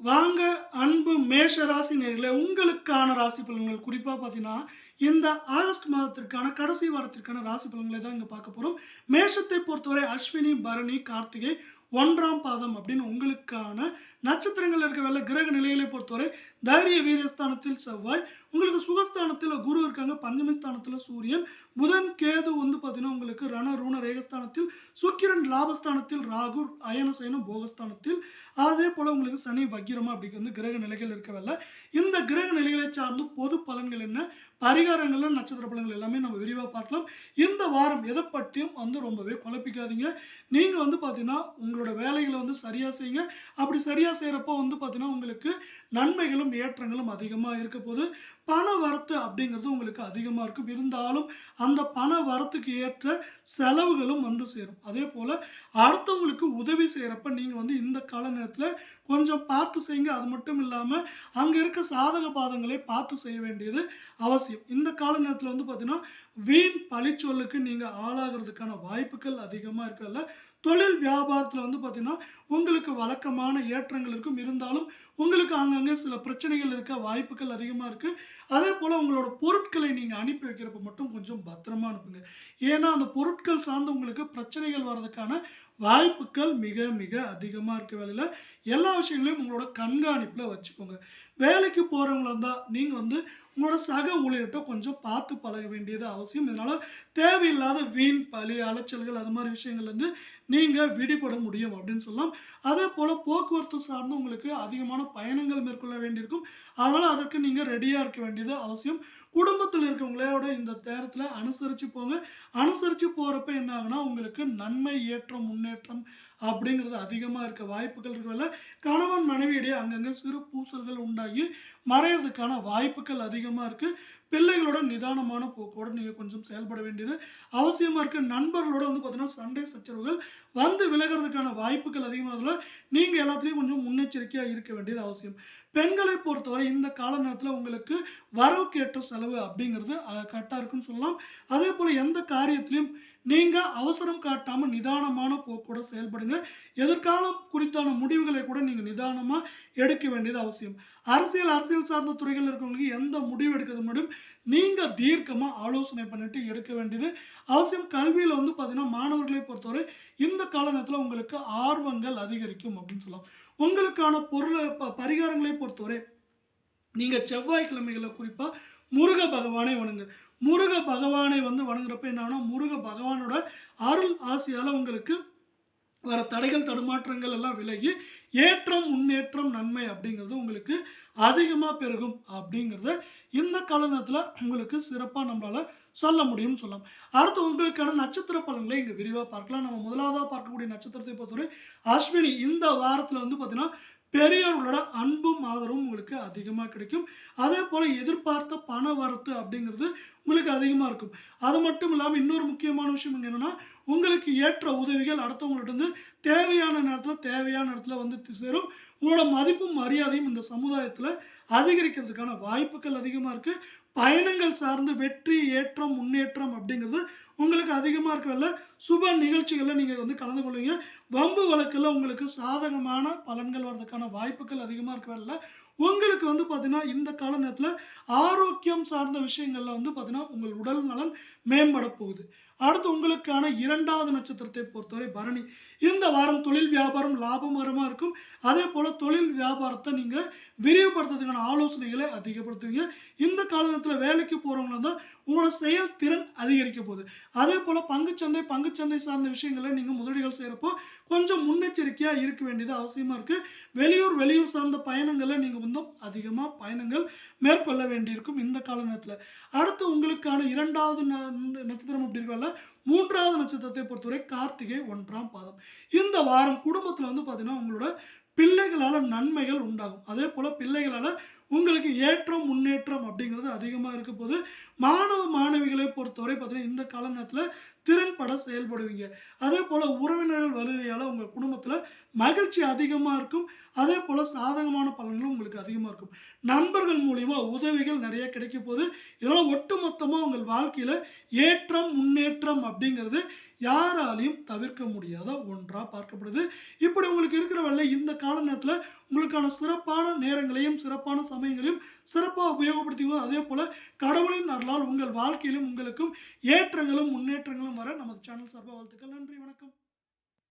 வாங்க அன்பு மேஷ ராசி நேயர்களே, உங்களுக்கான ராசி பலன்கள் குறிப்பா பார்த்தீங்கன்னா, இந்த ஆகஸ்ட் மாதத்திற்கான கடைசி வாரத்திற்கான ராசி பலன்களை தான் இங்க பார்க்க போறோம். மேஷத்தை பொறுத்தவரை அஸ்வினி, பரணி, கார்த்திகை 1ஆம் பாதம் அப்படின்னு உங்களுக்கான நட்சத்திரங்கள் இருக்கவேள கிரக நிலைகளை பொறுத்தவரை தைரிய வீரியஸ்தானத்தில் செவ்வாய், உங்களுக்கு சுகஸ்தானத்தில் குரு இருக்காங்க, பஞ்சமி ஸ்தானத்தில் சூரியன், புதன், கேது வந்து பார்த்தீங்கன்னா உங்களுக்கு ரண ரூண ரேகஸ்தானத்தில், சுக்கிரன் லாபஸ்தானத்தில், ராகு அயனசயனம் போகஸ்தானத்தில், அதே போல உங்களுக்கு சனி வக்கிரமா அப்படி வந்து கிரக நிலைகள் இருக்கவில்லை. இந்த கிரக நிலைகளை சார்ந்து பொது பலன்கள் என்ன, பரிகாரங்கள், நட்சத்திர பலன்கள் எல்லாமே நம்ம விரிவாக பார்க்கலாம். இந்த வாரம் எதை பற்றியும் வந்து ரொம்பவே குழப்பிக்காதீங்க. நீங்க வந்து பார்த்தீங்கன்னா உங்களோட வேலைகளை வந்து சரியா செய்யுங்க. அப்படி சரியா செய்யறப்போ வந்து பார்த்தீங்கன்னா உங்களுக்கு நன்மைகளும் ஏற்றங்களும் அதிகமாக இருக்க போது. பண வரத்து அப்படிங்கிறது உங்களுக்கு அதிகமாக இருக்கும். இருந்தாலும் அந்த பண வரத்துக்கு ஏற்ற செலவுகளும் வந்து சேரும். அதே போல அடுத்தவங்களுக்கு உதவி செய்யறப்ப நீங்க வந்து இந்த கால நேரத்தில் கொஞ்சம் பார்த்து செய்யுங்க. அது மட்டும் இல்லாமல் அங்க இருக்க சாதக பாதங்களை பார்த்து செய்ய வேண்டியது அவசியம். இந்த கால நேரத்தில் வந்து பார்த்தீங்கன்னா வீண் பழிச்சொல்லுக்கு நீங்க ஆளாகிறதுக்கான வாய்ப்புகள் அதிகமாக இருக்கல. தொழில் வியாபாரத்தில் வந்து பார்த்தீங்கன்னா உங்களுக்கு வழக்கமான ஏற்றங்கள் இருக்கும். இருந்தாலும் உங்களுக்கு அங்கங்கே சில பிரச்சனைகள் இருக்க வாய்ப்புகள் அதிகமாக இருக்கு. அதே போல உங்களோட பொருட்களை நீங்க அனுப்பி வைக்கிறப்ப மட்டும் கொஞ்சம் பத்திரமா அனுப்புங்க. ஏன்னா அந்த பொருட்கள் சார்ந்து உங்களுக்கு பிரச்சனைகள் வர்றதுக்கான வாய்ப்புகள் மிக மிக அதிகமாக இருக்க வேலையில எல்லா விஷயங்களையும் உங்களோட கண்காணிப்புல வச்சுக்கோங்க. வேலைக்கு போறவங்களா இருந்தா நீங்க வந்து உங்களோட சக ஊழியர்கிட்ட கொஞ்சம் பார்த்து பழக வேண்டியது அவசியம். இதனால தேவையில்லாத வீண் பழி அலைச்சல்கள் அது மாதிரி விஷயங்கள்ல இருந்து நீங்க விடுபட முடியும் அப்படின்னு சொல்லலாம். அதே போல போக்குவரத்து சார்ந்து உங்களுக்கு அதிகமான பயணங்கள் மேற்கொள்ள வேண்டியிருக்கும். அதனால அதற்கு நீங்க ரெடியா இருக்க வேண்டியது அவசியம். குடும்பத்தில் இருக்கவங்களோட இந்த நேரத்துல அனுசரிச்சு போங்க. அனுசரிச்சு போறப்ப என்ன ஆகுனா உங்களுக்கு நன்மை, ஏற்றம், முன்னேற்றம் அப்படிங்கிறது அதிகமாக இருக்க வாய்ப்புகள் இருக்கல. கணவன் மனைவியிடையே அங்கங்கே சிறு பூசல்கள் உண்டாகி மறையிறதுக்கான வாய்ப்புகள் அதிகமாக இருக்கு. பிள்ளைகளோட நிதானமான போக்கோட நீங்க கொஞ்சம் செயல்பட வேண்டியது அவசியமா இருக்கு. நண்பர்களோட வந்து பார்த்தீங்கன்னா சண்டை சச்சரவுகள் வந்து விலகிறதுக்கான வாய்ப்புகள் அதிகமாக நீங்க எல்லாத்துலேயும் கொஞ்சம் முன்னெச்சரிக்கையா இருக்க வேண்டியது அவசியம். பெண்களை பொறுத்தவரை இந்த கால நேரத்தில் உங்களுக்கு வரவுக்கு ஏற்ற செலவு அப்படிங்கிறது கரெக்டாக இருக்குன்னு சொல்லலாம். அதே போல எந்த காரியத்திலையும் நீங்க அவசரம் காட்டாம நிதானமான போக்கோட செயல்படுங்க. எதிர்காலம் குறித்தான முடிவுகளை கூட நீங்க நிதானமா எடுக்க வேண்டியது அவசியம். அரசியல் சார்ந்த துறைகள் இருக்கவங்களுக்கு எந்த முடிவு எடுக்கிறது முன்னாடியும் நீங்க தீர்க்கமா ஆலோசனை பண்ணிட்டு எடுக்க வேண்டியது அவசியம். கல்வியில வந்து பார்த்தீங்கன்னா மாணவர்களை பொறுத்தவரை இந்த கால நேரத்தில் உங்களுக்கு ஆர்வங்கள் அதிகரிக்கும் அப்படின்னு சொல்லலாம். உங்களுக்கான பரிகாரங்களை பொறுத்தவரை நீங்க செவ்வாய்க்கிழமைகளில் குறிப்பா முருக பகவானை வணங்க. முருக பகவானை வந்து வணங்குறப்ப என்ன ஆகும்னா முருக பகவானோட அருள் ஆசியால உங்களுக்கு வர தடைகள் தடுமாற்றங்கள் எல்லாம் விலகி ஏற்றம், முன்னேற்றம், நன்மை அப்படிங்கிறது உங்களுக்கு அதிகமாக பெருகும் அப்படிங்கிறத இந்த கால நேரத்தில் உங்களுக்கு சிறப்பாக நம்மளால சொல்ல முடியும்னு சொல்லலாம். அடுத்து உங்களுக்கான நட்சத்திர பலன்களை இங்கே விரிவாக பார்க்கலாம். நம்ம முதலாவதாக பார்க்கக்கூடிய நட்சத்திரத்தை பொறுத்தவரை அஸ்வினி. இந்த வாரத்தில் வந்து பார்த்தீங்கன்னா பெரியவர்களோட அன்பும் ஆதரவும் உங்களுக்கு அதிகமாக கிடைக்கும். அதே போல எதிர்பார்த்த பண வரத்து அப்படிங்கிறது உங்களுக்கு அதிகமாக இருக்கும். அது மட்டும் இல்லாமல் இன்னொரு முக்கியமான விஷயம் என்னன்னா உங்களுக்கு ஏற்ற உதவிகள் அடுத்தவங்கள்ட்ட இருந்து தேவையான இடத்துல வந்து சேரும். உங்களோட மதிப்பும் மரியாதையும் இந்த சமுதாயத்தில் அதிகரிக்கிறதுக்கான வாய்ப்புகள் அதிகமாக இருக்கு. பயணங்கள் சார்ந்து வெற்றி, ஏற்றம், முன்னேற்றம் அப்படிங்கிறது உங்களுக்கு அதிகமாக இருக்கல. சுப நிகழ்ச்சிகளில் நீங்கள் வந்து கலந்து கொள்வீங்க. வம்பு வழக்கில் உங்களுக்கு சாதகமான பலன்கள் வர்றதுக்கான வாய்ப்புகள் அதிகமாக இருக்கல. உங்களுக்கு வந்து பார்த்தீங்கன்னா இந்த கால நேரத்தில் ஆரோக்கியம் சார்ந்த விஷயங்கள்ல வந்து பார்த்தீங்கன்னா உங்கள் உடல் நலன் மேம்பட போகுது. அடுத்து உங்களுக்கான 2வது நட்சத்திரத்தை பொறுத்தவரை பரணி. இந்த வாரம் தொழில் வியாபாரம் லாபகரமாக இருக்கும். அதே போல தொழில் வியாபாரத்தை நீங்க விரிவுபடுத்துறதுக்கான ஆலோசனைகளை அதிகப்படுத்துவீங்க. இந்த காலகட்டத்தில் வேலைக்கு போறவங்களா தான் உங்களோட செயல்திறன் அதிகரிக்க போகுது. அதே போல பங்குச்சந்தை சார்ந்த விஷயங்களை நீங்க முதலீடுகள் செய்யறப்போ கொஞ்சம் முன்னெச்சரிக்கையா இருக்க வேண்டியது அவசியமா இருக்கு. வெளியூர் சார்ந்த பயணங்களை நீங்க வந்து அதிகமா பயணங்கள் மேற்கொள்ள வேண்டியிருக்கும் இந்த கால நேரத்தில். அடுத்து உங்களுக்கான 2வது நட்சத்திரம் அப்படி இருக்கல. 3வது நட்சத்திரத்தை பொறுத்தவரை கார்த்திகை 1ஆம் பாதம். இந்த வாரம் குடும்பத்தில் வந்து பார்த்தீங்கன்னா உங்களோட பிள்ளைகளால நன்மைகள் உண்டாகும். அதே போல பிள்ளைகளால உங்களுக்கு ஏற்றம், முன்னேற்றம் அப்படிங்கிறது அதிகமாக இருக்க போது. மாணவ மாணவிகளை பொறுத்தவரை பார்த்தீங்கன்னா இந்த கால நேரத்தில் திறன்பட செயல்படுவீங்க. அதே போல உறவினர்கள் வருகையால் உங்கள் குடும்பத்தில் மகிழ்ச்சி அதிகமாக இருக்கும். அதே போல சாதகமான பலன்களும் உங்களுக்கு அதிகமாக இருக்கும். நண்பர்கள் மூலியமா உதவிகள் நிறைய கிடைக்க போது. இதனால் ஒட்டுமொத்தமாக உங்கள் வாழ்க்கையில் ஏற்றம், முன்னேற்றம் அப்படிங்கிறது யாராலையும் தவிர்க்க முடியாத ஒன்றா பார்க்கப்படுது. இப்படி உங்களுக்கு இருக்கிற வேலை இந்த கால நேரத்தில் உங்களுக்கான சிறப்பான நேரங்களையும் சிறப்பான சமயங்களையும் சிறப்பாக உபயோகப்படுத்திக்குவோம். அதே போல கடவுளின் அருளால் உங்கள் வாழ்க்கையிலும் உங்களுக்கும் ஏற்றங்களும் முன்னேற்றங்களும் வர நமது சேனல் சார்பாக வாழ்த்துக்கள். நன்றி, வணக்கம்.